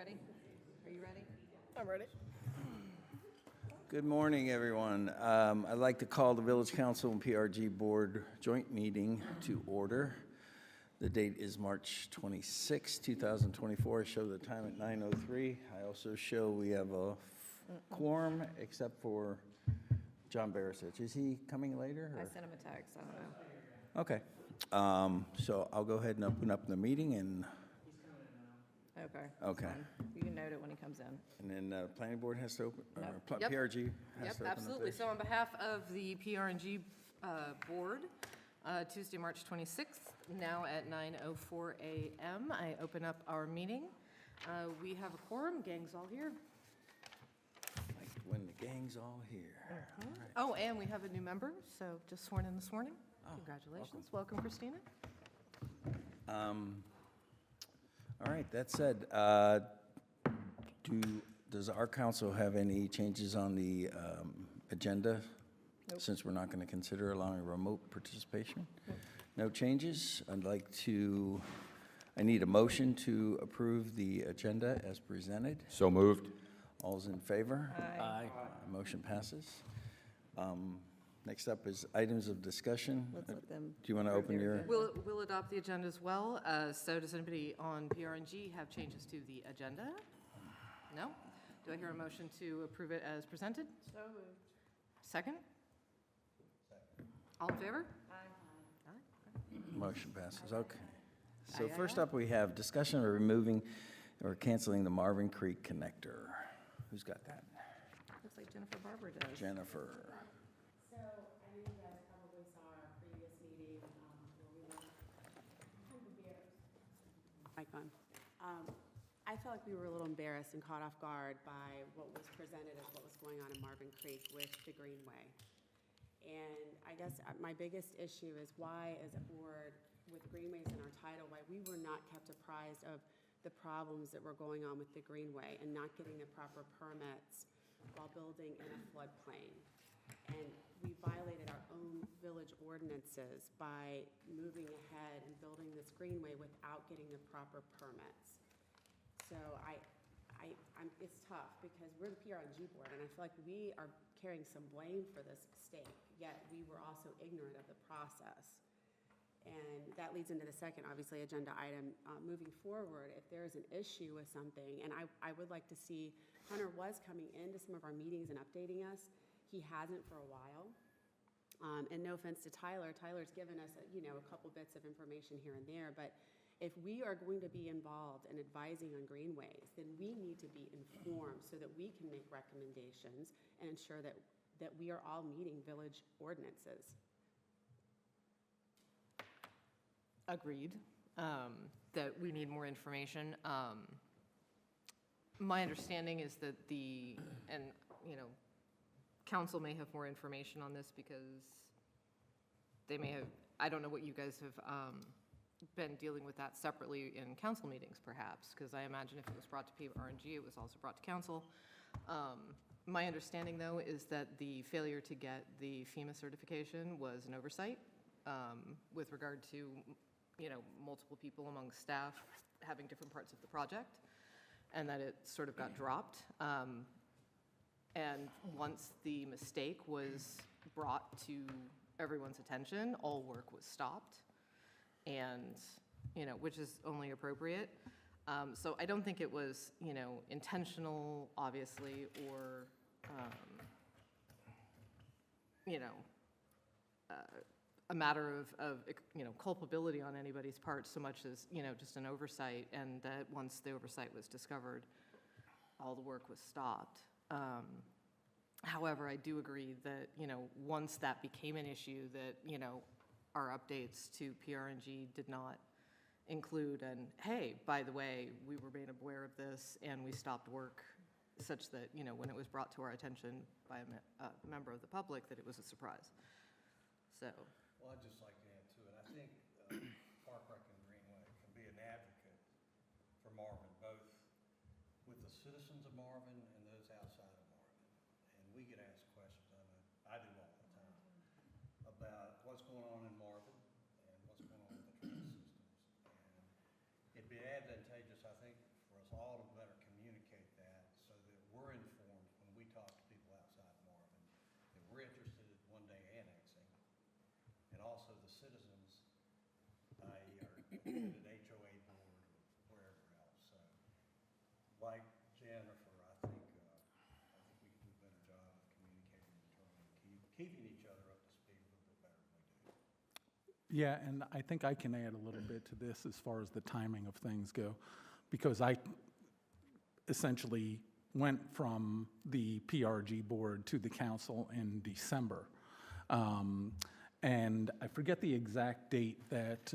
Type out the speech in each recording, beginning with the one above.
ready? Are you ready? I'm ready. Good morning, everyone. I'd like to call the Village Council and PR&G Board joint meeting to order. The date is March 26, 2024. I show the time at 9:03. I also show we have a quorum except for John Barisic. Is he coming later? I or- sent him a text, I don't know. Okay. So I'll go ahead and open up the meeting and Okay. Okay. fine. You can note it when he comes in. then planning board has to open, or Yep. PRG has Yep, to open up absolutely. theirs. So on behalf of the PR&G Board, Tuesday, March 26th, now at 9:04 a.m., I open up our meeting. We have a quorum, gang's all here. Like when the gang's all here. All right. Oh, and we have a new member, so just sworn in this morning. Oh, Congratulations. Welcome, Christina. All right, that said, does our council have any changes on the agenda? Nope. Since we're not going to consider allowing remote participation? No changes? I need a motion to approve the agenda as presented. So moved. All's in favor? Aye. Motion passes. Next up is items of discussion. Let's let them. Do you want to open your? We'll adopt the agenda as well. So does anybody on PR&G have changes to the agenda? No? Do I hear a motion to approve it as presented? So moved. Second? All in favor? Aye. Motion passes, okay. So Aye, aye, first aye. up, we have discussion of removing or canceling the Marvin Creek connector. Who's got that? Looks like Jennifer Barber does. Jennifer. So, I know you guys probably saw our previous meeting, where we were kind of embarrassed. Icon. I felt like we were a little embarrassed and caught off guard by what was presented as what was going on in Marvin Creek with the Greenway. And I guess my biggest issue is why, as a board, with Greenways in our title, why we were not kept apprised of the problems that were going on with the Greenway and not getting the proper permits while building in a floodplain. And we violated our own village ordinances by moving ahead and building this greenway without getting the proper permits. So it's tough because we're the PR&G board, and I feel like we are carrying some blame for this mistake, yet we were also ignorant of the process. And that leads into the second, obviously, agenda item. Moving forward, if there is an issue with something, and I would like to see, Hunter was coming into some of our meetings and updating us. He hasn't for a while. And no offense to Tyler, Tyler's given us, a couple bits of information here and there, but if we are going to be involved in advising on greenways, then we need to be informed so that we can make recommendations and ensure that we are all meeting village ordinances. Agreed, that we need more information. My understanding is that council may have more information on this because they may have, I don't know what you guys have been dealing with that separately in council meetings perhaps, because I imagine if it was brought to PR&G, it was also brought to council. My understanding though is that the failure to get the FEMA certification was an oversight with regard to multiple people among staff having different parts of the project, and that it sort of got dropped. And once the mistake was brought to everyone's attention, all work was stopped, and, which is only appropriate. So I don't think it was, intentional, obviously, or, a matter of culpability on anybody's part so much as, just an oversight, and that once the oversight was discovered, all the work was stopped. However, I do agree that, once that became an issue that, our updates to PR&G did not include, and hey, by the way, we were made aware of this and we stopped work, such that, when it was brought to our attention by a member of the public, that it was a surprise. So. Well, I'd just like to add to it. I think Park Rec and Greenway can be an advocate for Marvin, both with the citizens of Marvin and those outside of Marvin. And we get asked questions, I do all the time, about what's going on in Marvin and what's going on with the transit systems. And it'd be advantageous, I think, for us all to better communicate be at an HOA board or wherever else. So, like Jennifer, I think we can do a better job of communicating internally, keeping each other up to speed a little bit better than we do. Yeah, and I think I can add a little bit to this as far as the timing of things go, because I essentially went from the PRG board to the council in December. And I forget the exact date that,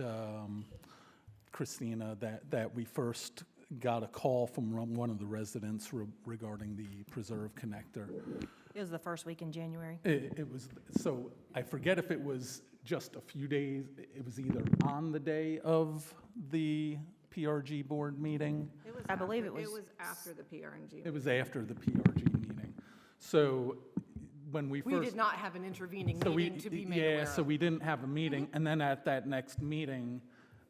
Christina, that we first got a call from one of the residents regarding the preserve connector. It was the first week in January. It was, so I forget if it was just a few days, it was either on the day of the PRG board meeting. I believe it was. It was after the PR&G. It was after the PRG meeting. So when we first. We did not have an intervening so meeting to be made aware Yeah, of. so we didn't have a meeting, and then at that next meeting,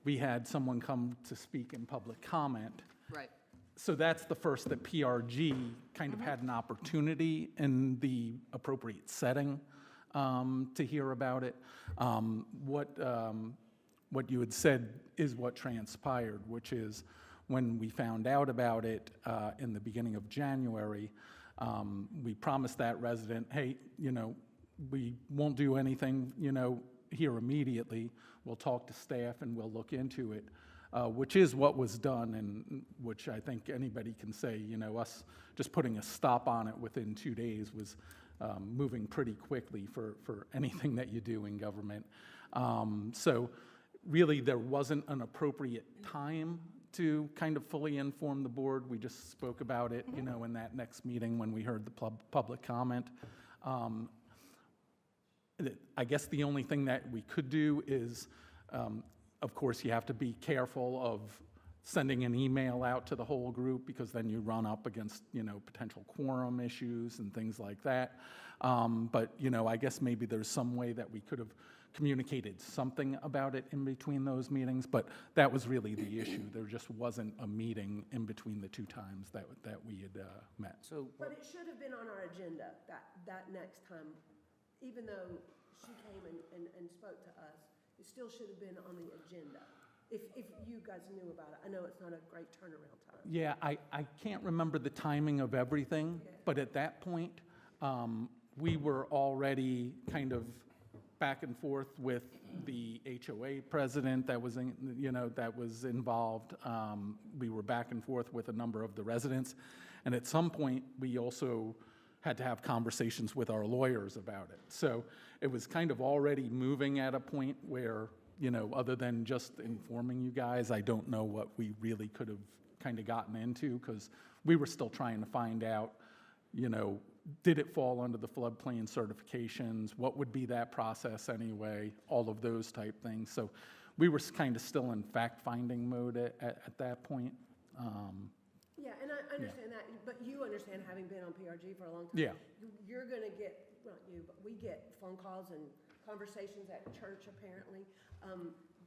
we had someone come to speak in public comment. Right. So that's the first that PRG kind of had an opportunity in the appropriate setting to hear about it. What you had said is what transpired, which is when we found out about it in the beginning of January, we promised that resident, hey, we won't do anything, here immediately. We'll talk to staff and we'll look into it, which is what was done, and which I think anybody can say, us just putting a stop on it within 2 days was moving pretty quickly for anything that you do in government. So really, there wasn't an appropriate time to kind of fully inform the board. We just spoke about it, in that next meeting when we heard the public comment. I guess the only thing that we could do is, of course, you have to be careful of sending an email out to the whole group, because then you run up against, potential quorum issues and things like that. But, I guess maybe there's some way that we could have communicated something about it in between those meetings, but that was really the issue. There just wasn't a meeting in between the two times that we had met. So, But it should have been on our agenda that next time, even though she came and spoke to us, it still should have been on the agenda, if you guys knew about it. I know it's not a great turnaround time. Yeah, I can't remember the timing of everything, but at that point, we were already kind of back and forth with the HOA president that was, that was involved. We were back and forth with a number of the residents. And at some point, we also had to have conversations with our lawyers about it. So it was kind of already moving at a point where, other than just informing you guys, I don't know what we really could have kind of gotten into, because we were still trying to find out, did it fall under the floodplain certifications? What would be that process anyway? All of those type things. So we were kind of still in fact-finding mode at that point. Yeah, and I understand that, but you understand, having been on PRG for a long time. Yeah. You're gonna get, well, not you, but we get phone calls and conversations at church, apparently,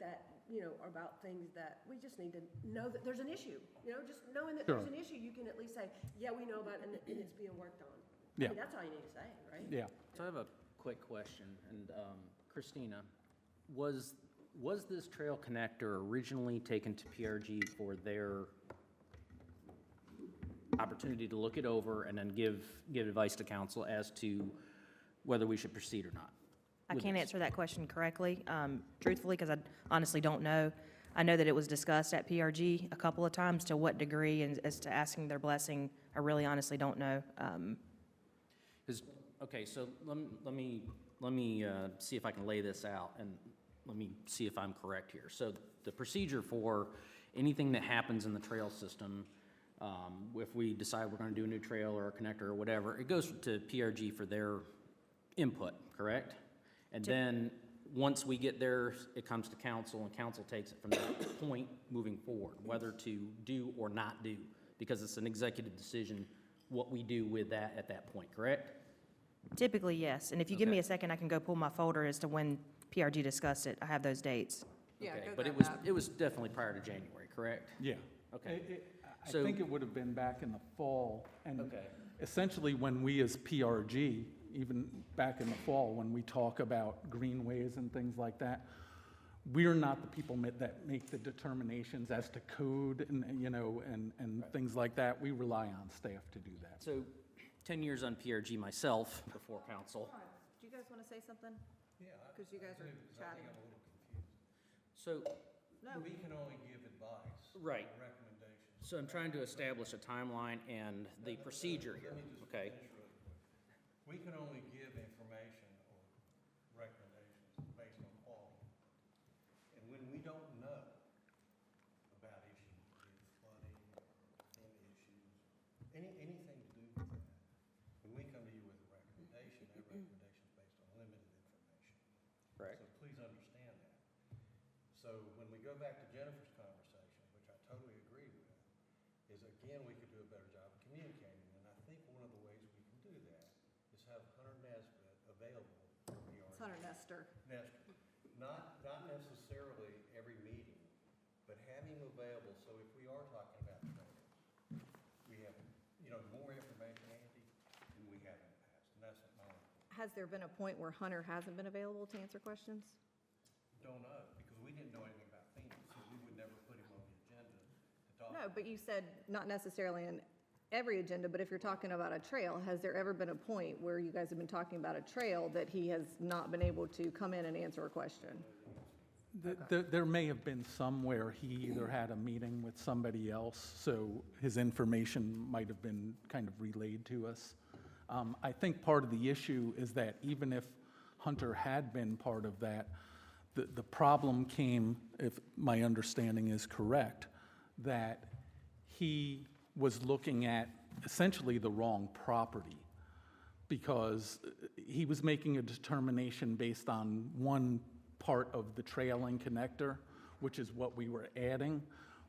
that, are about things that we just need to know that there's an issue. Just knowing that there's Sure. an issue, you can at least say, yeah, we know about it, and it's being worked on. Yeah. I mean, that's all you need to say, right? Yeah. so I have a quick question, and Christina, was this trail connector originally taken to PRG for their opportunity to look it over and then give advice to council as to whether we should proceed or not? I with can't this? answer that question correctly, truthfully, because I honestly don't know. I know that it was discussed at PRG a couple of times. To what degree, and as to asking their blessing, I really honestly don't know. Okay, so let me see if I can lay this out, and let me see if I'm correct here. So the procedure for anything that happens in the trail system, if we decide we're going to do a new trail or a connector or whatever, it goes to PRG for their input, correct? And then, once we get there, it comes to council, and council takes it from that point moving forward, whether to do or not do, because it's an executive decision what we do with that at that point, correct? Typically, yes. And if you give me Okay. a second, I can go pull my folder as to when PRG discussed it. I have those dates. Yeah, Okay, go but grab that. it was definitely prior to January, correct? Yeah. Okay. I So- think it would have been back in the fall. And Okay. essentially, when we as PRG, even back in the fall, when we talk about greenways and things like that, we're not the people that make the determinations as to code and, and things like that. We rely on staff to do that. So 10 years on PRG myself before council. Do you guys want to say something? Yeah. Because you guys are chatting. I think I'm a little confused. So, We can only give advice. Right. or Recommendations. so I'm trying to establish a timeline and the procedure here, Let me just okay? finish really quick. We can only give information or recommendations based on quality. And when we don't know about issues, be it flooding or any issues, anything to do with that, when we come to you with a recommendation, that recommendation is based on limited information. Correct. So please understand that. So when we go back to Jennifer's conversation, which I totally agree with, is again, we could do a better job of communicating. And I think one of the ways we can do that is have Hunter Nesbitt available for PRG. It's Hunter Nestor. Nestor. Not necessarily every meeting, but have him available, so if we are talking about training, we have, more information, Andy, than we have in the past, and that's my own point. Has there been a point where Hunter hasn't been available to answer questions? Don't know, because we didn't know anything about Phoenix, so we would never put him on the agenda to talk. No, but you said not necessarily on every agenda, but if you're talking about a trail, has there ever been a point where you guys have been talking about a trail that he has not been able to come in and answer a question? There may have been somewhere he either had a meeting with somebody else, so his information might have been kind of relayed to us. I think part of the issue is that even if Hunter had been part of that, the problem came, if my understanding is correct, that he was looking at essentially the wrong property, because he was making a determination based on one part of the trailing connector, which is what we were adding,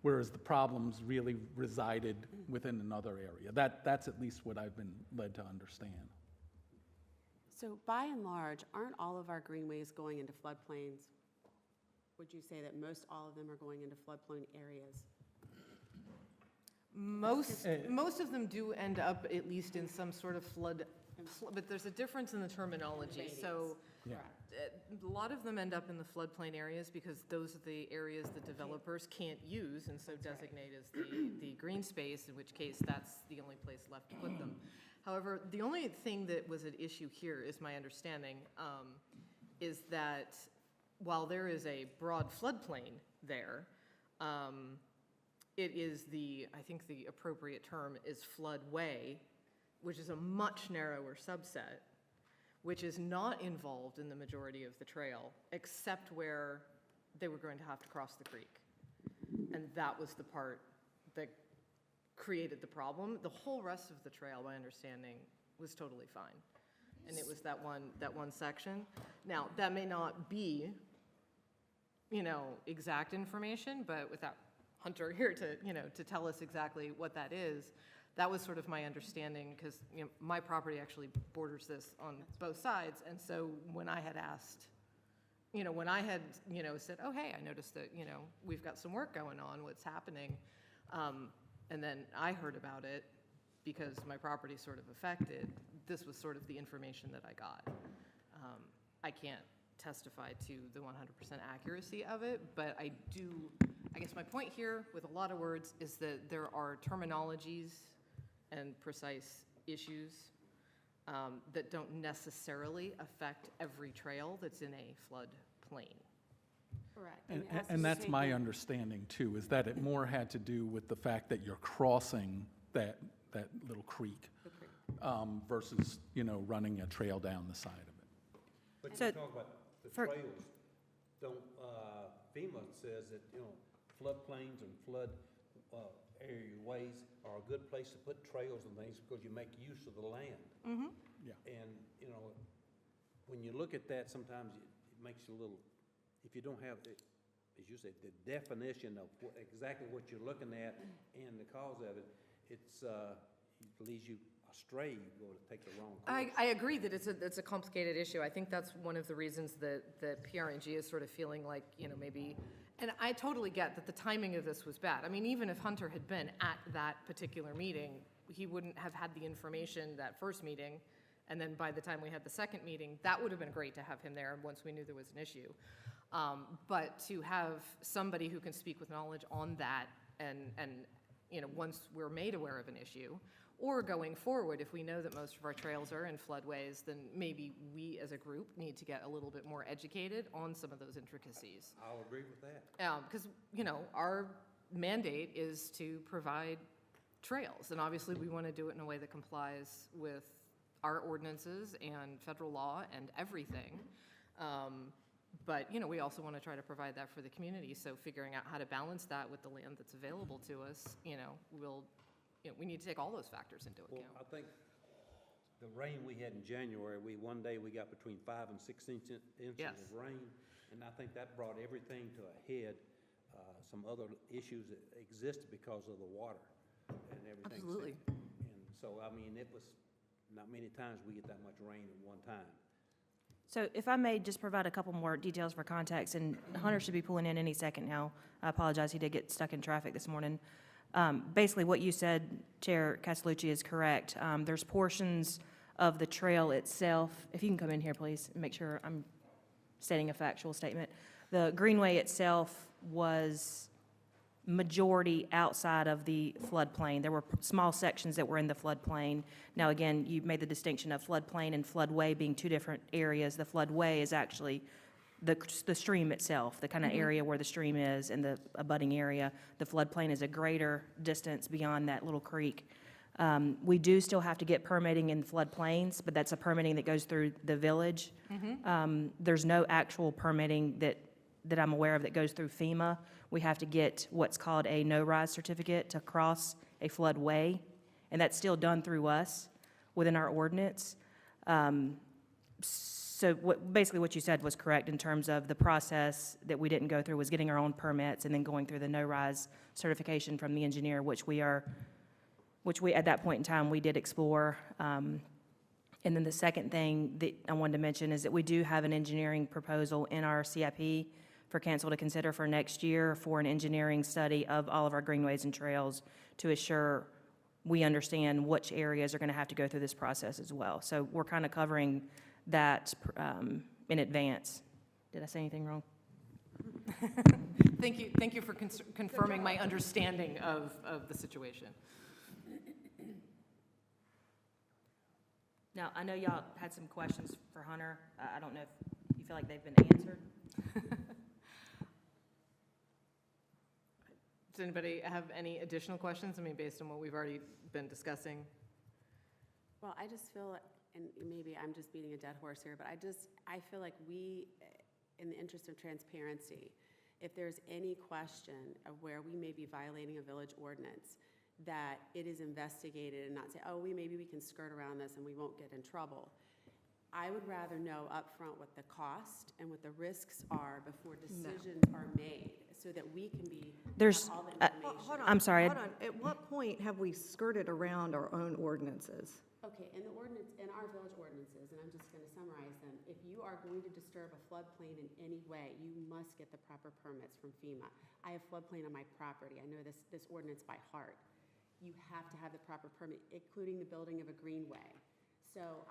whereas the problems really resided within another area. That's at least what I've been led to understand. So by and large, aren't all of our greenways going into floodplains? Would you say that most all of them are going into floodplain areas? Most of them do end up at least in some sort of flood, but there's a difference in the terminology. So Yeah. a lot of them end up in the floodplain areas because those are the areas that developers can't use and so designate as the green space, in which case that's the only place left to put them. However, the only thing that was at issue here, is my understanding, is that while there is a broad floodplain there, it is I think the appropriate term is floodway, which is a much narrower subset, which is not involved in the majority of the trail, except where they were going to have to cross the creek. And that was the part that created the problem. The whole rest of the trail, my understanding, was totally fine. And it was that one section. Now, that may not be, exact information, but without Hunter here to tell us exactly what that is, that was sort of my understanding, because my property actually borders this on both sides. And so when I had asked, when I had said, oh, hey, I noticed that we've got some work going on, what's happening, and then I heard about it because my property sort of affected, this was sort of the information that I got. I can't testify to the 100% accuracy of it, but I guess my point here with a lot of words is that there are terminologies and precise issues that don't necessarily affect every trail that's in a floodplain. Correct. And that's my understanding too, is that it more had to do with the fact that you're crossing that little creek versus, running a trail down the side of it. But So- you talk about the for- trails, FEMA says that, floodplains and flood area ways are a good place to put trails and things because you make use of the land. Mm-hmm. Yeah. And, when you look at that, sometimes it makes you a little, if you don't have, as you said, the definition of exactly what you're looking at and the cause of it, it leads you astray, you go to take the wrong course. I agree that it's a complicated issue. I think that's one of the reasons that PR&G is sort of feeling like, maybe, and I totally get that the timing of this was bad. I mean, even if Hunter had been at that particular meeting, he wouldn't have had the information that first meeting, and then by the time we had the second meeting, that would have been great to have him there once we knew there was an issue. But to have somebody who can speak with knowledge on that and, once we're made aware of an issue, or going forward, if we know that most of our trails are in floodways, then maybe we as a group need to get a little bit more educated on some of those intricacies. I'll agree with that. Because, our mandate is to provide trails, and obviously we want to do it in a way that complies with our ordinances and federal law and everything. But, we also want to try to provide that for the community, so figuring out how to balance that with the land that's available to us, we need to take all those factors into Well, account. I think the rain we had in January, one day we got between 5 and 6 inches Yes. of rain, and I think that brought everything to a head. Some other issues that existed because of the water and everything. Absolutely. And so, I mean, it was, not many times we get that much rain at one time. So if I may just provide a couple more details for context, and Hunter should be pulling in any second now. I apologize, he did get stuck in traffic this morning. Basically, what you said, Chair Castellucci, is correct. There's portions of the trail itself, if you can come in here, please, and make sure I'm stating a factual statement. The greenway itself was majority outside of the floodplain. There were small sections that were in the floodplain. Now, again, you made the distinction of floodplain and floodway being two different areas. The floodway is actually the stream itself, the kind of area where the stream is and the abutting area. The floodplain is a greater distance beyond that little creek. We do still have to get permitting in floodplains, but that's a permitting that goes through the village. There's no actual permitting that I'm aware of that goes through FEMA. We have to get what's called a no-rise certificate to cross a floodway, and that's still done through us within our ordinance. So basically what you said was correct in terms of the process that we didn't go through was getting our own permits and then going through the no-rise certification from the engineer, which we at that point in time, we did explore. And then the second thing that I wanted to mention is that we do have an engineering proposal in our CIP for council to consider for next year for an engineering study of all of our greenways and trails to assure we understand which areas are going to have to go through this process as well. So we're kind of covering that in advance. Did I say anything wrong? Thank you for confirming my understanding of the situation. Now, I know y'all had some questions for Hunter. I don't know if you feel like they've been answered. Does anybody have any additional questions? I mean, based on what we've already been discussing? Well, I just feel, and maybe I'm just beating a dead horse here, but I feel like we, in the interest of transparency, if there's any question of where we may be violating a village ordinance, that it is investigated and not say, oh, maybe we can skirt around this and we won't get in trouble. I would rather know upfront what the cost and what the risks are before decisions are made, so that we can There's, have all the information. Hold on. I'm sorry. Hold on. At what point have we skirted around our own ordinances? Okay, in the ordinance, in our village ordinances, and I'm just going to summarize them, if you are going to disturb a floodplain in any way, you must get the proper permits from FEMA. I have floodplain on my property. I know this ordinance by heart. You have to have the proper permit, including the building of a greenway. So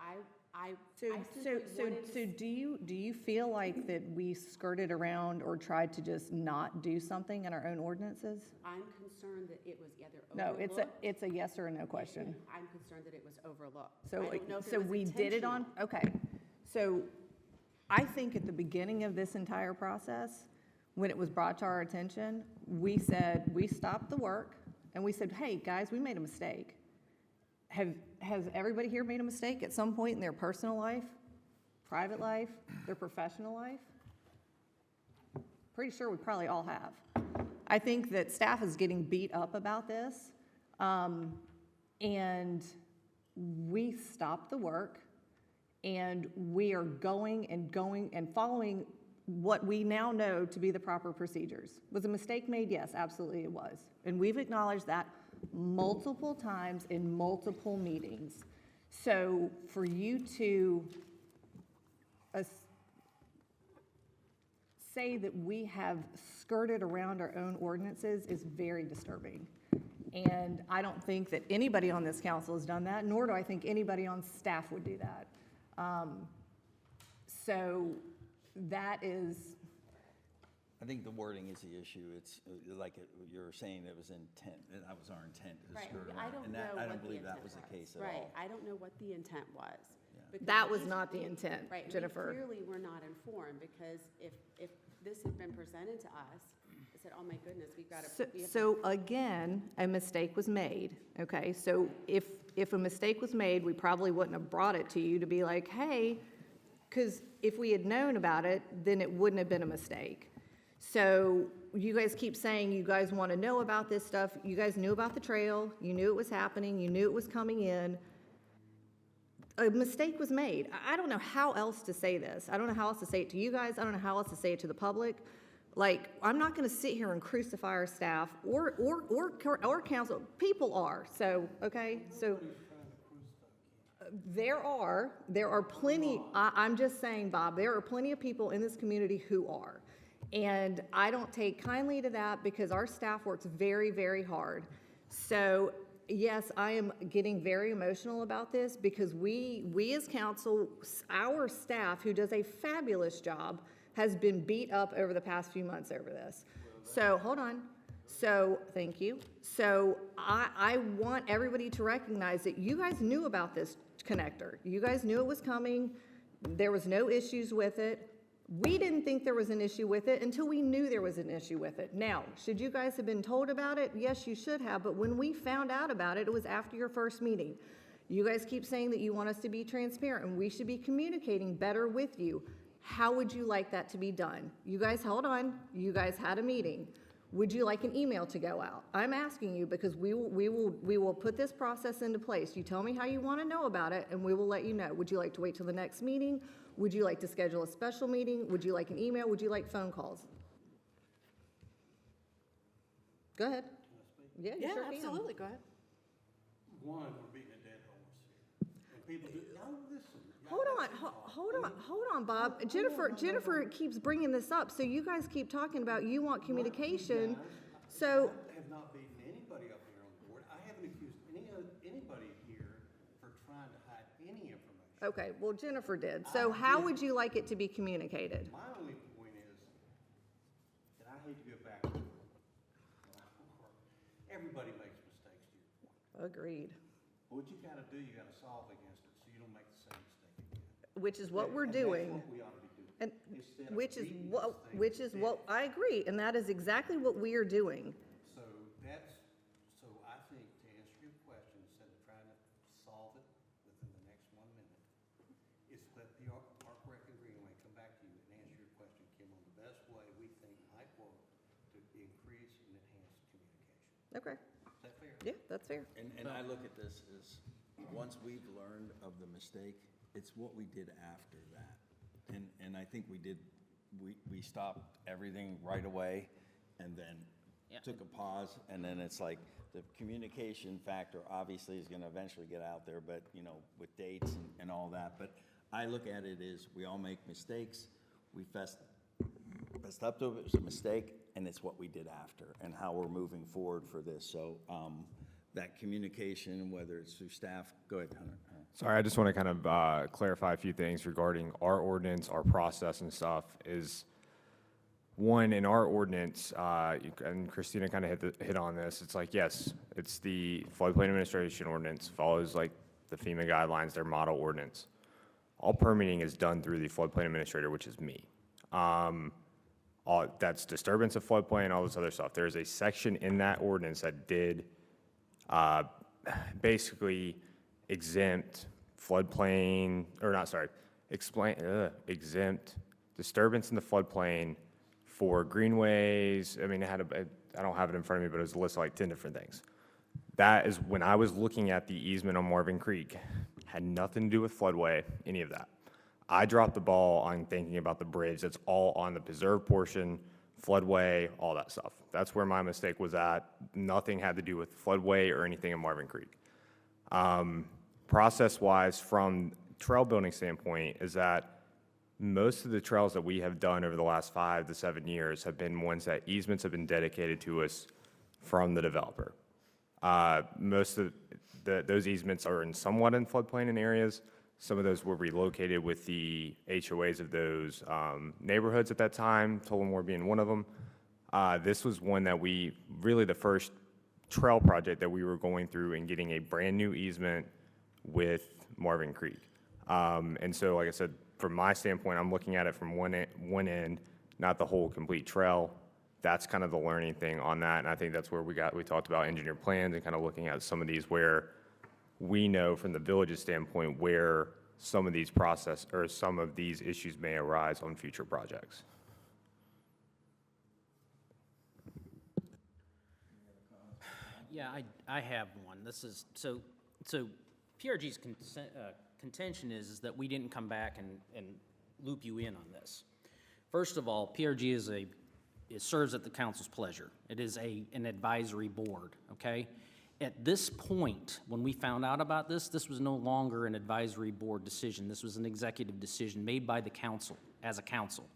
So do you feel like that we skirted around or tried to just not do something in our own ordinances? I'm concerned that it was either No, overlooked. it's a yes or a no question. I'm concerned that it was overlooked. I So, don't know if it so was we did it on, intentional. okay. So I think at the beginning of this entire process, when it was brought to our attention, we stopped the work and we said, hey, guys, we made a mistake. Has everybody here made a mistake at some point in their personal life, private life, their professional life? Pretty sure we probably all have. I think that staff is getting beat up about this, and we stopped the work, and we are going and following what we now know to be the proper procedures. Was a mistake made? Yes, absolutely it was. And we've acknowledged that multiple times in multiple meetings. So for you to say that we have skirted around our own ordinances is very disturbing. And I don't think that anybody on this council has done that, nor do I think anybody on staff would do that. So that is, I think the wording is the issue. It's like you're saying it was intent, that was our intent to Right, skirt I around. don't And know that, I what don't the believe that intent was the was. case at Right, all. I don't know what the intent was. because That was if- not the intent, Right, we Jennifer. clearly were not informed, because if this had been presented to us, I said, oh my goodness, we've got So, to, we have to. so again, a mistake was made, okay? So if a mistake was made, we probably wouldn't have brought it to you to be like, hey, because if we had known about it, then it wouldn't have been a mistake. So you guys keep saying you guys want to know about this stuff. You guys knew about the trail, you knew it was happening, you knew it was coming in. A mistake was made. I don't know how else to say this. I don't know how else to say it to you guys. I don't know how else to say it to the public. Like, I'm not going to sit here and crucify our staff or council. People are, so, okay? So there are plenty, I'm just saying, Bob, there are plenty of people in this community who are. And I don't take kindly to that because our staff works very, very hard. So yes, I am getting very emotional about this because we as council, our staff, who does a fabulous job, has been beat up over the past few months over this. So, hold on. So, thank you. So, I want everybody to recognize that you guys knew about this connector. You guys knew it was coming. There was no issues with it. We didn't think there was an issue with it until we knew there was an issue with it. Now, should you guys have been told about it? Yes, you should have, but when we found out about it, it was after your first meeting. You guys keep saying that you want us to be transparent, and we should be communicating better with you. How would you like that to be done? You guys, hold on, you guys had a meeting. Would you like an email to go out? I'm asking you because we will put this process into place. You tell me how you want to know about it, and we will let you know. Would you like to wait till the next meeting? Would you like to schedule a special meeting? Would you like an email? Would you like phone calls? Go ahead. Yeah, you sure can. absolutely, go ahead. One, we're beating a dead horse here. And people do, y'all listen. Y'all Hold on, listen. hold on, Bob. Jennifer keeps bringing this up, so you guys keep talking about you want communication. So, I have not beaten anybody up here on the board. I haven't accused anybody here for trying to hide any information. okay, well, Jennifer did. So how would you like it to be communicated? My only point is that I hate to go back. Everybody makes mistakes, to your point. Agreed. What you gotta do, you gotta solve against it, so you don't make the same mistake again. Which is what we're And doing. that's what we ought to be doing. And Instead of which is beating what, this thing which to is what, death. I agree, and that is exactly what we are doing. So so I think to answer your question, instead of trying to solve it within the next 1 minute, is let the Park Rec and Greenway come back to you and answer your question, Kim, on the best way we think might work to increase and enhance communication. Okay, Is that fair? yeah, that's fair. And I look at this as, once we've learned of the mistake, it's what we did after that. And I think we stopped everything right away and then took a pause. And then it's like, the communication factor obviously is gonna eventually get out there, but, you know, with dates and all that. But I look at it as, we all make mistakes. We fessed up to it, it was a mistake, and it's what we did after and how we're moving forward for this. So, that communication, whether it's through staff, go ahead, Hunter. Sorry, I just want to kind of clarify a few things regarding our ordinance, our process and stuff. Is one, in our ordinance, and Christina kind of hit on this, it's like, yes, it's the floodplain administration ordinance, follows like the FEMA guidelines, their model ordinance. All permitting is done through the floodplain administrator, which is me. That's disturbance of floodplain, all this other stuff. There's a section in that ordinance that did basically exempt floodplain, or not, sorry, exempt disturbance in the floodplain for greenways. I mean, I don't have it in front of me, but it was a list of like 10 different things. That is, when I was looking at the easement on Marvin Creek, had nothing to do with floodway, any of that. I dropped the ball on thinking about the bridge. That's all on the preserved portion, floodway, all that stuff. That's where my mistake was at. Nothing had to do with floodway or anything in Marvin Creek. Process-wise, from trail building standpoint, is that most of the trails that we have done over the last 5 to 7 years have been ones that easements have been dedicated to us from the developer. Most of those easements are somewhat in floodplain in areas. Some of those were relocated with the HOAs of those neighborhoods at that time, Tullamore being one of them. This was one that really the first trail project that we were going through and getting a brand-new easement with Marvin Creek. And so, like I said, from my standpoint, I'm looking at it from one end, not the whole complete trail. That's kind of the learning thing on that, and I think that's where we talked about engineered plans and kind of looking at some of these where we know from the village's standpoint where some of these some of these issues may arise on future projects. Yeah, I have one. This is, so PRG's contention is that we didn't come back and loop you in on this. First of all, PRG it serves at the council's pleasure. It is an advisory board, okay? At this point, when we found out about this was no longer an advisory board decision. This was an executive decision made by the council, as a council.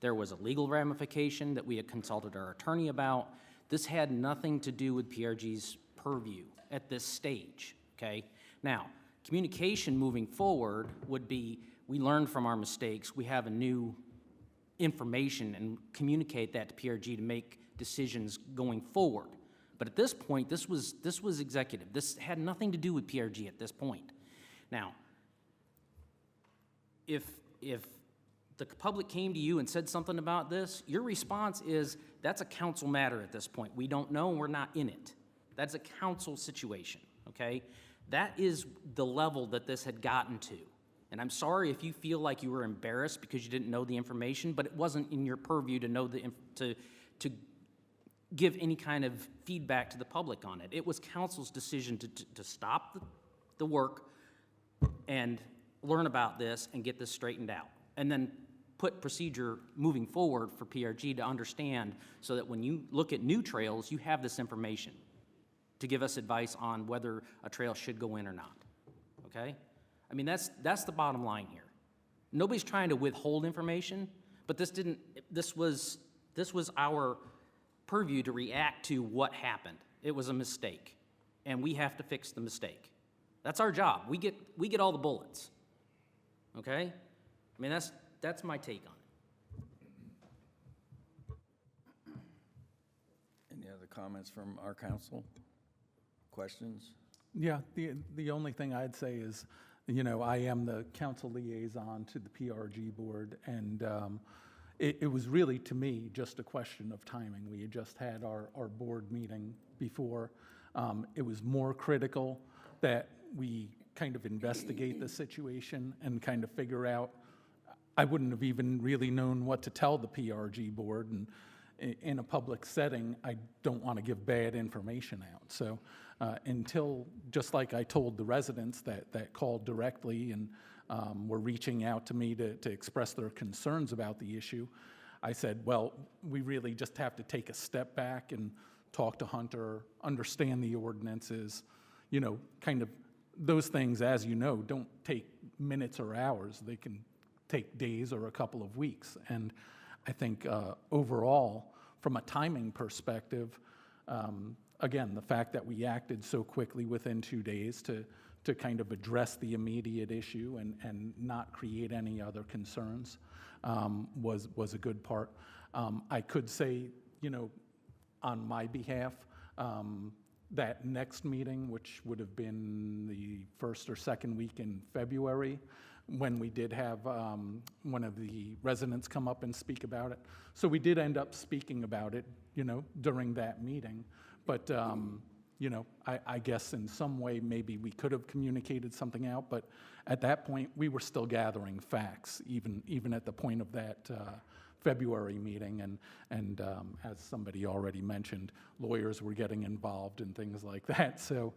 There was a legal ramification that we had consulted our attorney about. This had nothing to do with PRG's purview at this stage, okay? Now, communication moving forward would be, we learned from our mistakes, we have a new information and communicate that to PRG to make decisions going forward. But at this point, this was executive. This had nothing to do with PRG at this point. Now, if the public came to you and said something about this, your response is, that's a council matter at this point. We don't know and we're not in it. That's a council situation, okay? That is the level that this had gotten to. And I'm sorry if you feel like you were embarrassed because you didn't know the information, but it wasn't in your purview to know to give any kind of feedback to the public on it. It was council's decision to stop the work and learn about this and get this straightened out. And then put procedure moving forward for PRG to understand so that when you look at new trails, you have this information to give us advice on whether a trail should go in or not, okay? I mean, that's the bottom line here. Nobody's trying to withhold information, but this was our purview to react to what happened. It was a mistake, and we have to fix the mistake. That's our job. We get all the bullets, okay? I mean, that's my take on it. Any other comments from our council? Questions? Yeah, the only thing I'd say is, I am the council liaison to the PRG board, and it was really, to me, just a question of timing. We had just had our board meeting before. It was more critical that we kind of investigate the situation and kind of figure out. I wouldn't have even really known what to tell the PRG board, and in a public setting, I don't want to give bad information out. So until, just like I told the residents that called directly and were reaching out to me to express their concerns about the issue, I said, well, we really just have to take a step back and talk to Hunter, understand the ordinances, kind of those things, as you know, don't take minutes or hours. They can take days or a couple of weeks. And I think overall, from a timing perspective, again, the fact that we acted so quickly within 2 days to kind of address the immediate issue and not create any other concerns was a good part. I could say, on my behalf, that next meeting, which would have been the first or second week in February, when we did have one of the residents come up and speak about it. So we did end up speaking about it, during that meeting. But, I guess in some way, maybe we could have communicated something out, but at that point, we were still gathering facts, even at the point of that February meeting. And as somebody already mentioned, lawyers were getting involved and things like that. So,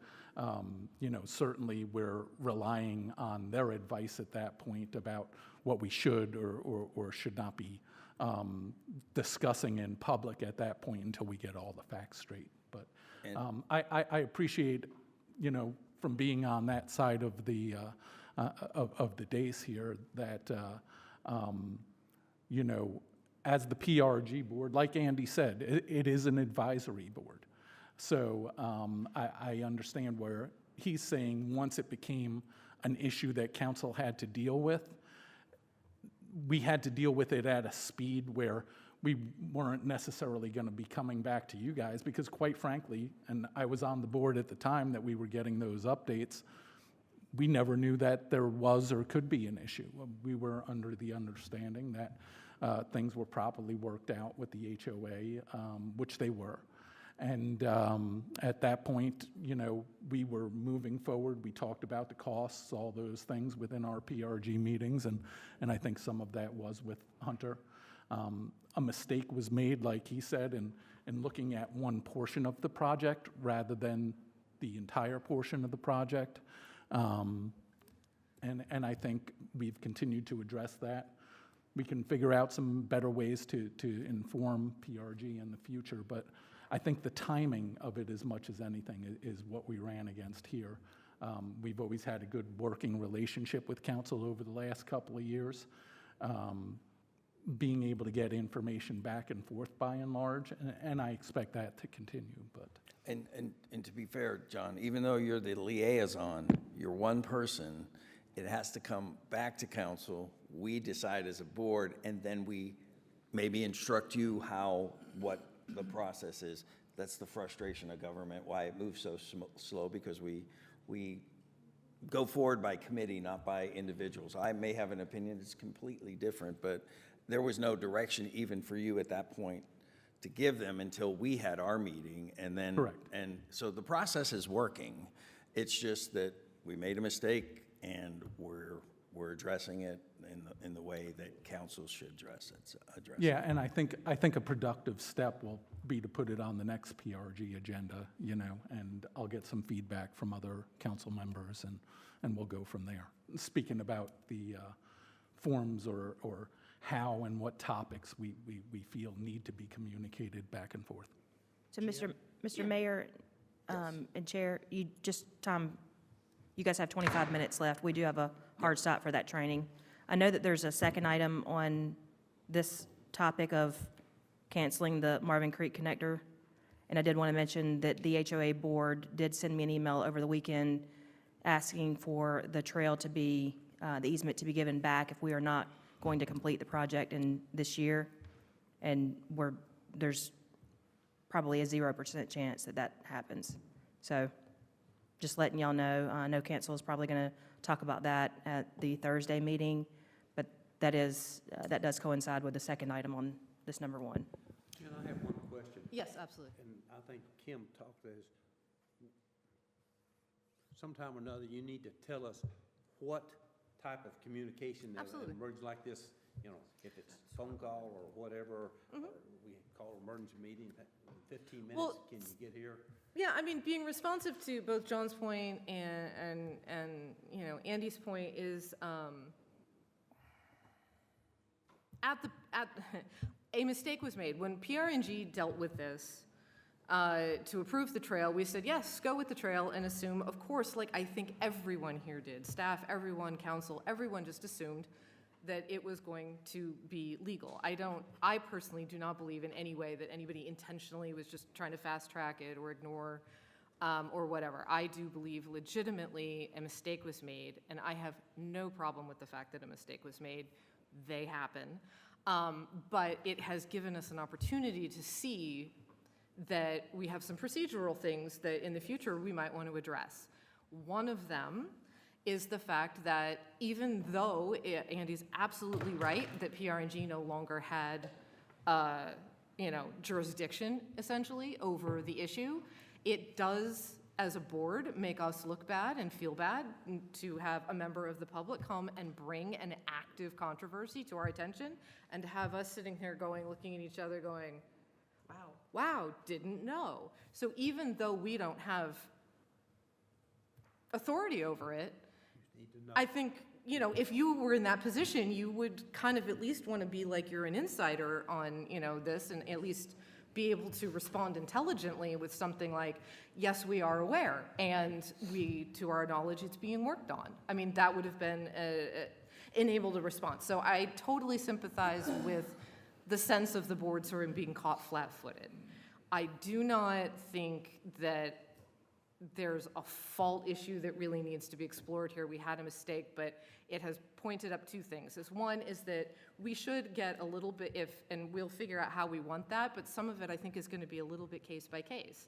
certainly we're relying on their advice at that point about what we should or should not be discussing in public at that point until we get all the facts straight. But I appreciate, from being on that side of the dais here, that as the PRG board, like Andy said, it is an advisory board. So I understand where he's saying once it became an issue that council had to deal with. We had to deal with it at a speed where we weren't necessarily going to be coming back to you guys, because quite frankly, and I was on the board at the time that we were getting those updates, we never knew that there was or could be an issue. We were under the understanding that things were properly worked out with the HOA, which they were. And at that point, you know, we were moving forward. We talked about the costs, all those things within our PRG meetings, and I think some of that was with Hunter. A mistake was made, like he said, in looking at one portion of the project rather than the entire portion of the project. And I think we've continued to address that. We can figure out some better ways to inform PRG in the future, but I think the timing of it, as much as anything, is what we ran against here. We've always had a good working relationship with council over the last couple of years. Being able to get information back and forth by and large, and I expect that to continue, but. And to be fair, John, even though you're the liaison, you're one person, it has to come back to council. We decide as a board, and then we maybe instruct you what the process is. That's the frustration of government, why it moves so slow, because we go forward by committee, not by individuals. I may have an opinion that's completely different, but there was no direction even for you at that point to give them until we had our meeting, and then. Correct. And so the process is working. It's just that we made a mistake, and we're addressing it in the way that council should address it. Yeah, and I think a productive step will be to put it on the next PRG agenda, you know, and I'll get some feedback from other council members, and we'll go from there. Speaking about the forms or how and what topics we feel need to be communicated back and forth. So, Mr. Mayor and Chair, you guys have 25 minutes left. We do have a hard stop for that training. I know that there's a second item on this topic of canceling the Marvin Creek connector, and I did want to mention that the HOA board did send me an email over the weekend asking for the trail to be, the easement to be given back if we are not going to complete the project in this year, and there's probably a 0% chance that happens. So just letting y'all know, I know council is probably going to talk about that at the Thursday meeting, but that does coincide with the second item on this number one. Can I have one question? Yes, absolutely. And I think Kim talked to us. Sometime or another, you need to tell us what type of communication that Absolutely. emerges like this, you know, if it's phone call or whatever, or we call emergency meeting, 15 minutes, Well, can you get here? Yeah, I mean, being responsive to both John's point and you know, Andy's point is, a mistake was made. When PR&G dealt with this, to approve the trail, we said, yes, go with the trail, and assume, of course, like I think everyone here did, staff, everyone, council, everyone just assumed that it was going to be legal. I personally do not believe in any way that anybody intentionally was just trying to fast track it or ignore or whatever. I do believe legitimately a mistake was made, and I have no problem with the fact that a mistake was made. They happen. But it has given us an opportunity to see that we have some procedural things that in the future we might want to address. One of them is the fact that even though Andy's absolutely right that PR&G no longer had, jurisdiction essentially over the issue, it does, as a board, make us look bad and feel bad to have a member of the public come and bring an active controversy to our attention, and to have us sitting here looking at each other going, wow, didn't know. So even though we don't have authority over it, I think, if you were in that position, you would kind of at least want to be like you're an insider on, this, and at least be able to respond intelligently with something like, yes, we are aware, and to our knowledge, it's being worked on. I mean, that would have been enabled a response. So I totally sympathize with the sense of the board sort of being caught flat-footed. I do not think that there's a fault issue that really needs to be explored here. We had a mistake, but it has pointed up two things. One is that we should get a little bit, and we'll figure out how we want that, but some of it I think is going to be a little bit case by case.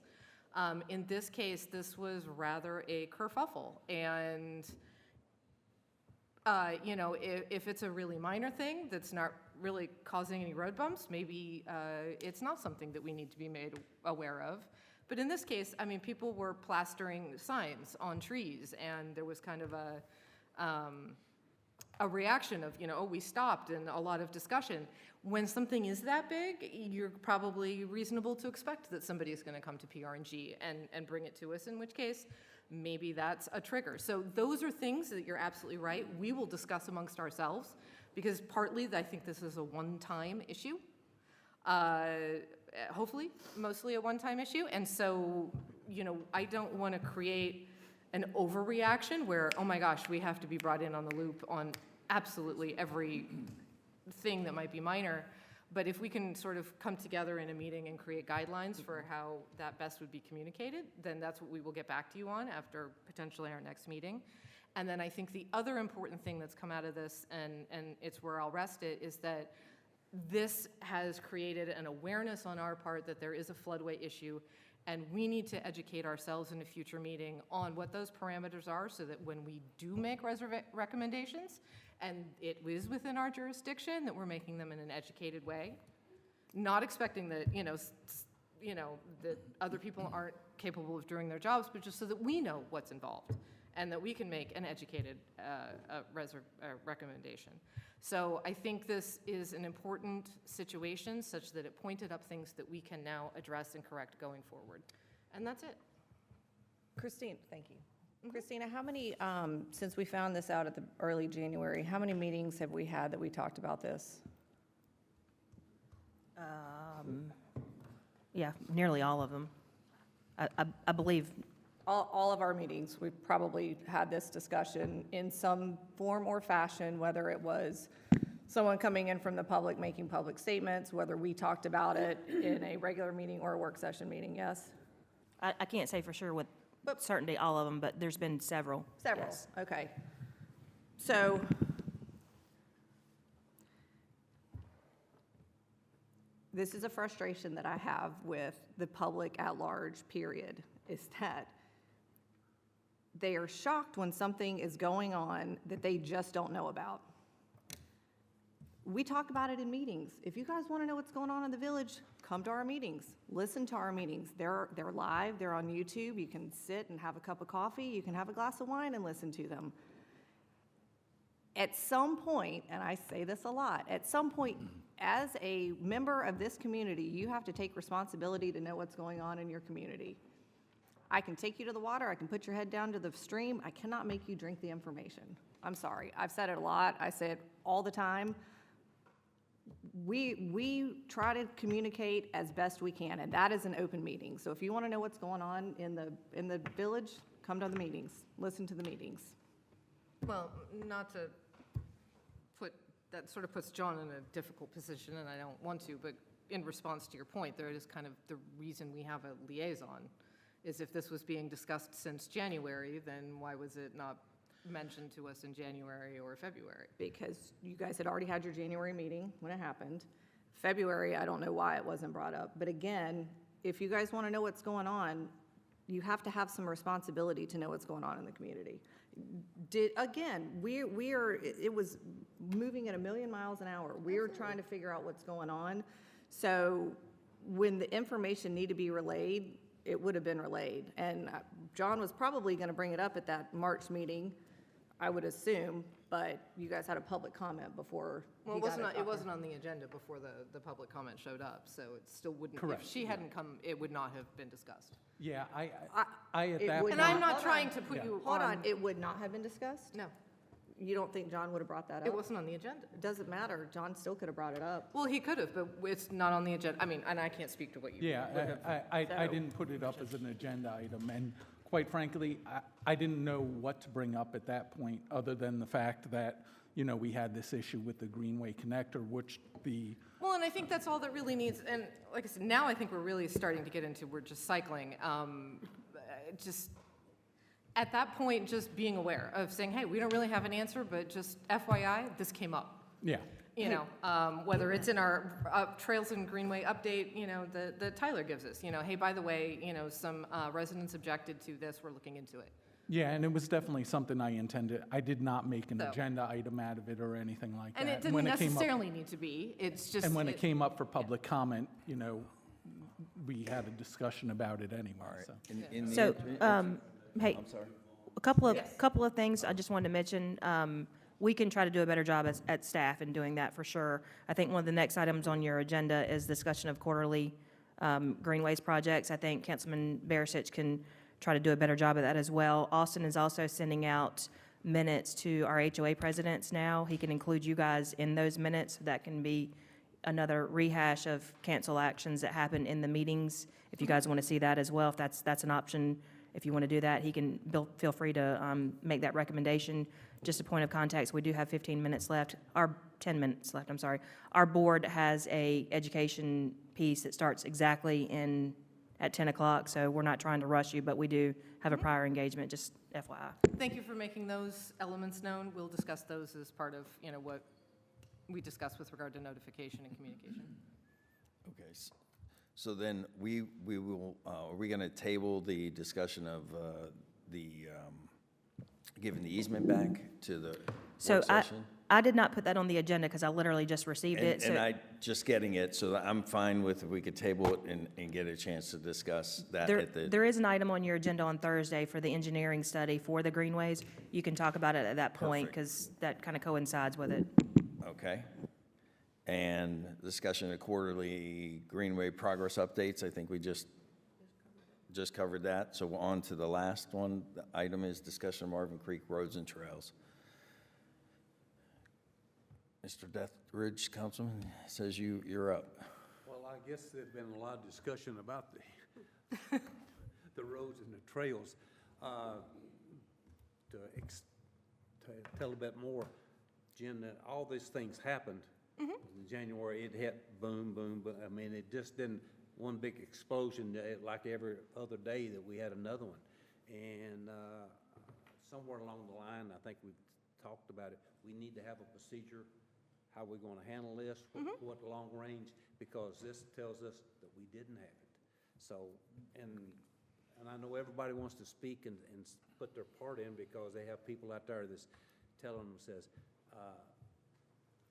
In this case, this was rather a kerfuffle, and if it's a really minor thing that's not really causing any road bumps, maybe it's not something that we need to be made aware of. But in this case, I mean, people were plastering signs on trees, and there was kind of a reaction of, oh, we stopped, and a lot of discussion. When something is that big, you're probably reasonable to expect that somebody is going to come to PR&G and bring it to us, in which case, maybe that's a trigger. So those are things that you're absolutely right. We will discuss amongst ourselves, because partly I think this is a one-time issue. Hopefully, mostly a one-time issue. And so, I don't want to create an overreaction where, oh my gosh, we have to be brought in on the loop on absolutely every thing that might be minor. But if we can sort of come together in a meeting and create guidelines for how that best would be communicated, then that's what we will get back to you on after potentially our next meeting. And then I think the other important thing that's come out of this, and it's where I'll rest it, is that this has created an awareness on our part that there is a floodway issue, and we need to educate ourselves in a future meeting on what those parameters are so that when we do make recommendations, and it is within our jurisdiction, that we're making them in an educated way, not expecting that, that other people aren't capable of doing their jobs, but just so that we know what's involved and that we can make an educated recommendation. So I think this is an important situation such that it pointed up things that we can now address and correct going forward. And that's it. Christine, thank you. Christina, how many, since we found this out at the early January, how many meetings have we had that we talked about this? Yeah, nearly all of them. I believe, All of our meetings, we've probably had this discussion in some form or fashion, whether it was someone coming in from the public making public statements, whether we talked about it in a regular meeting or a work session meeting, yes? I can't say for sure with certainty all of them, but there's been several. Several, Yes. okay. So, this is a frustration that I have with the public at large, period, is that they are shocked when something is going on that they just don't know about. We talk about it in meetings. If you guys want to know what's going on in the village, come to our meetings, listen to our meetings. They're live, they're on YouTube. You can sit and have a cup of coffee, you can have a glass of wine and listen to them. At some point, and I say this a lot, at some point, as a member of this community, you have to take responsibility to know what's going on in your community. I can take you to the water, I can put your head down to the stream, I cannot make you drink the information. I'm sorry, I've said it a lot, I say it all the time. We try to communicate as best we can, and that is an open meeting. So if you want to know what's going on in the village, come to the meetings, listen to the meetings. Well, not to that sort of puts John in a difficult position, and I don't want to, but in response to your point, there is kind of the reason we have a liaison, is if this was being discussed since January, then why was it not mentioned to us in January or February? Because you guys had already had your January meeting when it happened. February, I don't know why it wasn't brought up. But again, if you guys want to know what's going on, you have to have some responsibility to know what's going on in the community. It was moving at 1,000,000 miles an hour. We were trying to figure out what's going on. So when the information needed to be relayed, it would have been relayed. And John was probably going to bring it up at that March meeting, I would assume, but you guys had a public comment before he Well, got it wasn't on the agenda before the public comment showed up, so it still wouldn't, Correct. if she hadn't come, it would not have been discussed. Yeah, I at it that would point. And I'm Hold not on. trying to put Yeah. you Hold on, on. it would not have been discussed? No, You don't think John would have brought that up? it wasn't on the agenda. It doesn't matter, John still could have brought it up. Well, he could have, but it's not on the agenda. I mean, and I can't speak to what you would Yeah, have. I So- didn't put it up as an agenda item, and quite frankly, I didn't know what to bring up at that point, other than the fact that, we had this issue with the Greenway connector, which Well, and I think that's all that really needs, and like I said, now I think we're really starting to get into, we're just cycling. Just At that point, just being aware of saying, hey, we don't really have an answer, but just FYI, this came up. Yeah. You know, whether it's in our Trails and Greenway update, you know, that Tyler gives us, you know, hey, by the way, you know, some residents objected to this, we're looking into it. Yeah, and it was definitely something I intended. I did not make an So- agenda item out of it or anything like that. And it didn't when came up- necessarily need to be, it's just. And when it came up for public comment, you know, we had a discussion about it anyway, so. In the So, inter- hey, I'm sorry. a couple of things I just wanted to mention. We can try to do a better job at staff in doing that for sure. I think one of the next items on your agenda is discussion of quarterly greenways projects. I think Councilman Barisic can try to do a better job of that as well. Austin is also sending out minutes to our HOA presidents now. He can include you guys in those minutes. That can be another rehash of cancel actions that happen in the meetings. If you guys want to see that as well, if that's an option, if you want to do that, he can feel free to make that recommendation. Just a point of context, we do have 15 minutes left, or 10 minutes left, I'm sorry. Our board has a education piece that starts exactly at 10 o'clock, so we're not trying to rush you, but we do have a prior engagement, just FYI. Thank you for making those elements known. We'll discuss those as part of, you know, what we discussed with regard to notification and communication. Okay, so then we will, are we going to table the discussion of giving the easement back to the So work session? I did not put that on the agenda because I literally just received it. And so- I, just getting it, so that I'm fine with if we could table it and get a chance to discuss that at the. There is an item on your agenda on Thursday for the engineering study for the greenways. You can talk about it at that point Perfect. because that kind of coincides with it. Okay. And discussion of quarterly Greenway progress updates, I think we just covered that. So we're on to the last one. The item is discussion of Marvin Creek roads and trails. Mr. Dethridge, Councilman, says you're up. Well, I guess there's been a lot of discussion about the, the roads and the trails. To tell a bit more, Jen, that all these things happened. In January, it hit boom, boom, but I mean, it just didn't, one big explosion, like every other day that we had another one. And somewhere along the line, I think we've talked about it, we need to have a procedure, how we're gonna handle this, what long range, because this tells us that we didn't have it. So, and I know everybody wants to speak and put their part in because they have people out there that's telling them, says,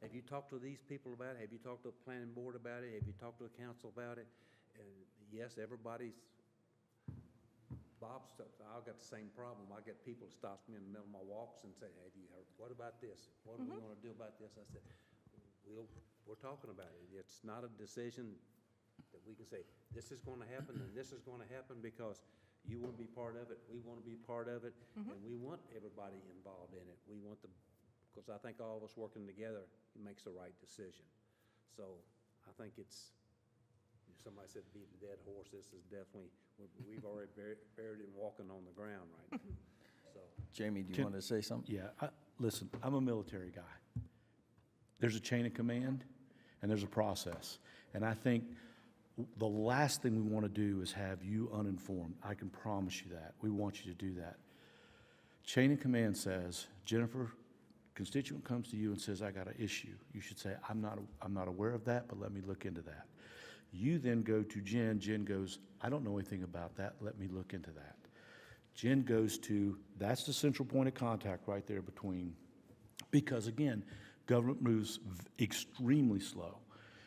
have you talked to these people about it? Have you talked to the planning board about it? Have you talked to the council about it? And yes, everybody's, Bob's, I've got the same problem. I get people that stop me in the middle of my walks and say, have you heard, what about this? What are we gonna do about this? I said, we're talking about it. It's not a decision that we can say, this is gonna happen and this is gonna happen because you wanna be part of it, we wanna be part of it, and we want everybody involved in it. We want because I think all of us working together makes the right decision. So I think it's, somebody said beat the dead horse. This is definitely, we've already buried it walking on the ground right now. So, Jamie, do you want to say something? Yeah, listen, I'm a military guy. There's a chain of command, and there's a process. And I think the last thing we want to do is have you uninformed. I can promise you that. We want you to do that. Chain of command says, Jennifer, constituent comes to you and says, I got an issue. You should say, I'm not aware of that, but let me look into that. You then go to Jen. Jen goes, I don't know anything about that. Let me look into that. Jen goes to, that's the central point of contact right there between, because again, government moves extremely slow.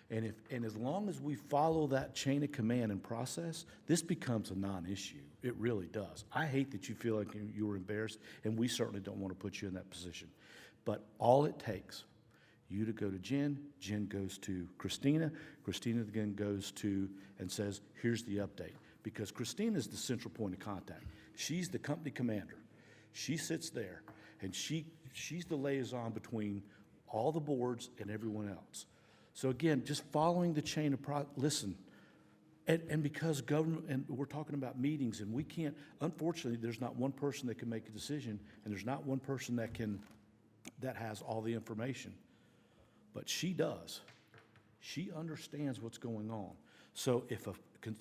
And as long as we follow that chain of command and process, this becomes a non-issue. It really does. I hate that you feel like you were embarrassed, and we certainly don't want to put you in that position. But all it takes, you to go to Jen, Jen goes to Christina, Christina again goes to and says, here's the update. Because Christina is the central point of contact. She's the company commander. She sits there, and she's the liaison between all the boards and everyone else. So again, just following the chain of listen, and because government, and we're talking about meetings, and we can't, unfortunately, there's not one person that can make a decision, and there's not one person that has all the information. But she does. She understands what's going on. So if a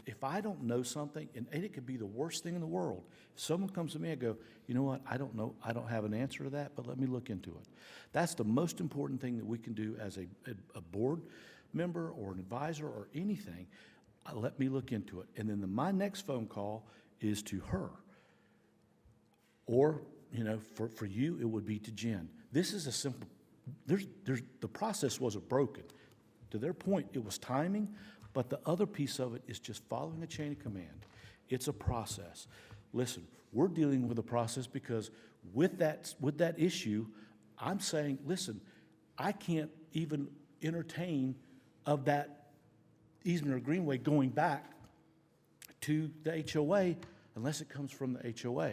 If I don't know something, and it could be the worst thing in the world, if someone comes to me and go, you know what, I don't know, I don't have an answer to that, but let me look into it. That's the most important thing that we can do as a board member or an advisor or anything. Let me look into it. And then my next phone call is to her. Or, you know, for you, it would be to Jen. This is a simple, the process wasn't broken. To their point, it was timing, but the other piece of it is just following a chain of command. It's a process. Listen, we're dealing with a process because with that issue, I'm saying, listen, I can't even entertain of that easement or greenway going back to the HOA unless it comes from the HOA.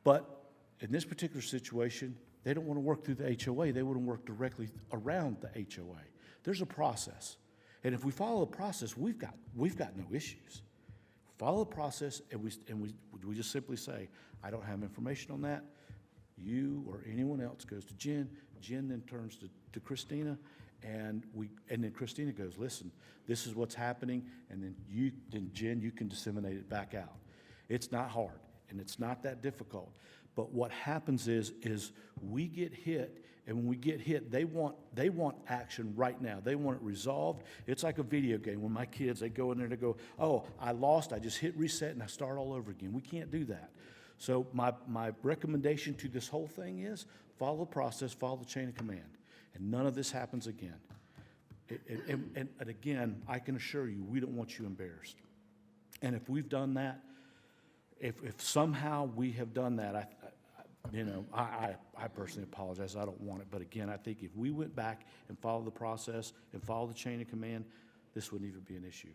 But in this particular situation, they don't want to work through the HOA. They want to work directly around the HOA. There's a process. And if we follow the process, we've got no issues. Follow the process, and we just simply say, I don't have information on that. You or anyone else goes to Jen. Jen then turns to Christina, and then Christina goes, listen, this is what's happening, and then Jen, you can disseminate it back out. It's not hard, and it's not that difficult. But what happens is we get hit, and when we get hit, they want action right now. They want it resolved. It's like a video game. When my kids, they go in there and they go, oh, I lost, I just hit reset and I start all over again. We can't do that. So my recommendation to this whole thing is follow the process, follow the chain of command, and none of this happens again. And again, I can assure you, we don't want you embarrassed. And if we've done that, if somehow we have done that, I personally apologize. I don't want it. But again, I think if we went back and followed the process and followed the chain of command, this wouldn't even be an issue.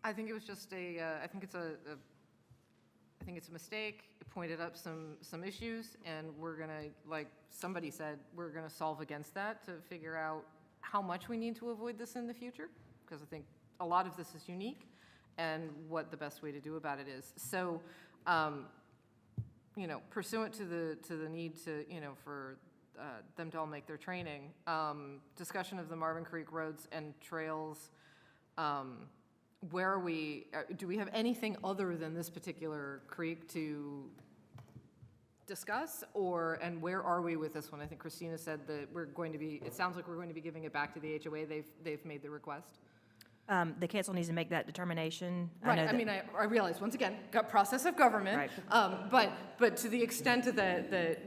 I think it was just I think it's a mistake. It pointed up some issues, and we're gonna, like somebody said, we're gonna solve against that to figure out how much we need to avoid this in the future, because I think a lot of this is unique, and what the best way to do about it is. So, pursuant to the need to, for them to all make their training, discussion of the Marvin Creek roads and trails, where are we, do we have anything other than this particular creek to discuss, and where are we with this one? I think Christina said that it sounds like we're going to be giving it back to the HOA. They've made the request. The council needs to make that determination. Right, I realize, once again, got process of government. Right. But to the extent that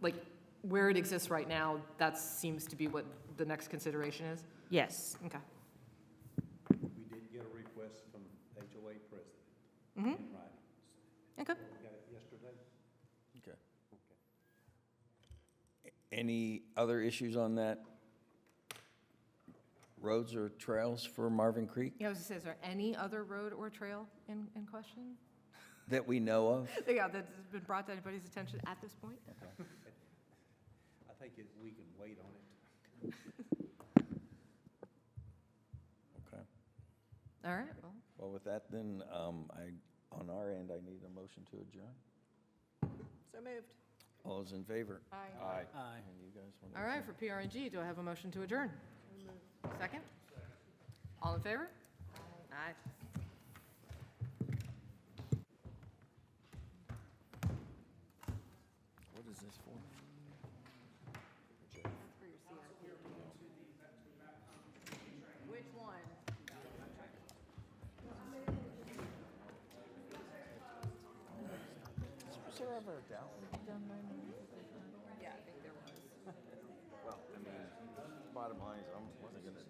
like where it exists right now, that seems to be what the next consideration is? Yes. Okay. We did get a request from HOA president Mm-hmm. in writing. Okay. We got it yesterday. Okay. Any other issues on that? Roads or trails for Marvin Creek Yeah, I was gonna say, is there any other road or trail in question? that we know of? Yeah, that's been brought to anybody's attention at this point? I think we can wait on it. Okay. All right, well, Well, with that, then, on our end, I need a motion to adjourn. So moved. All those in favor? Aye. Aye. And you guys want to? all right, for PR&G, do I have a motion to adjourn? Second? All in favor? Aye. What is this for? Which one? Was there ever a doubt? Yeah, I think there was. Well, I mean, bottom line is, I wasn't gonna